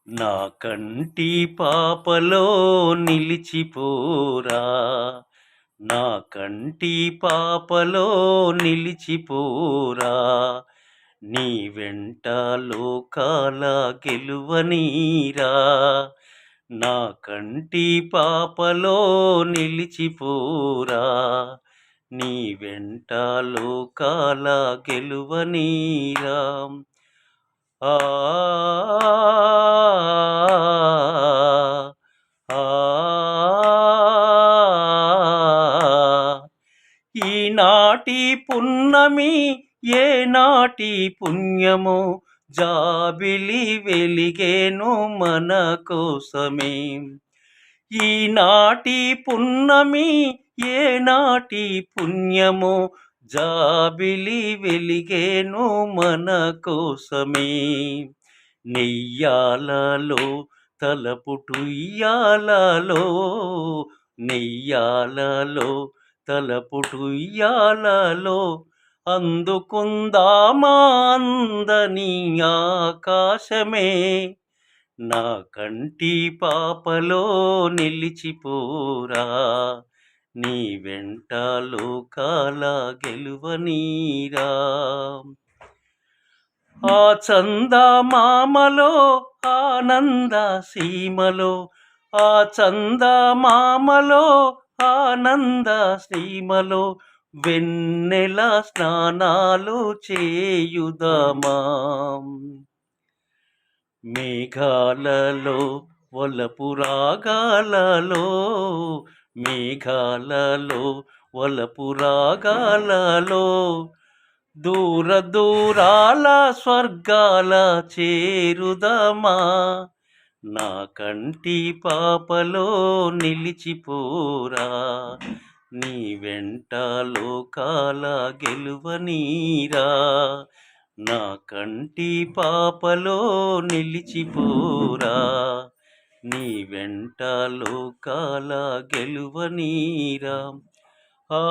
నా కంటి పాపలో నిలిచిపోరా, నా కంటి పాపలో నిలిచిపోరా, నీ వెంట లోకాల గెలువనీరా, నా కంటి పాపలో నిలిచిపోరా, నీ వెంట లోకాల గెలువనీరా. ఆ ఈనాటి పున్నమి ఏనాటి పుణ్యమో, జాబిలి వెలిగేను మన కోసమే. ఈనాటి పున్నమి ఏనాటి పుణ్యమో, జాబిలి వెలిగేను మన కోసమే. నెయ్యాలలో తలపుటుయ్యాలలో, నెయ్యాలలో తలపుటుయ్యాలలో, అందుకుందామా అందని ఆకాశమే. నా కంటి పాపలో నిలిచిపోరా, నీ వెంట లోకాల గెలువనీరా. ఆ చందమామలో ఆనంద సీమలో, ఆ చందమామలో ఆనంద సీమలో, వెన్నెల స్నానాలు చేయుదమా. మేఘాలలో వలపు రాగాలలో, మేఘాలలో వలపు రాగాలలో, దూర దూరాల స్వర్గాల చేరుదమా. నా కంటి పాపలో నిలిచిపోరా, నీ వెంట లోకాల గెలువనీరా, నా కంటి పాపలో నిలిచిపోరా, నీ వెంట లోకాల గెలువనీరా. ఆ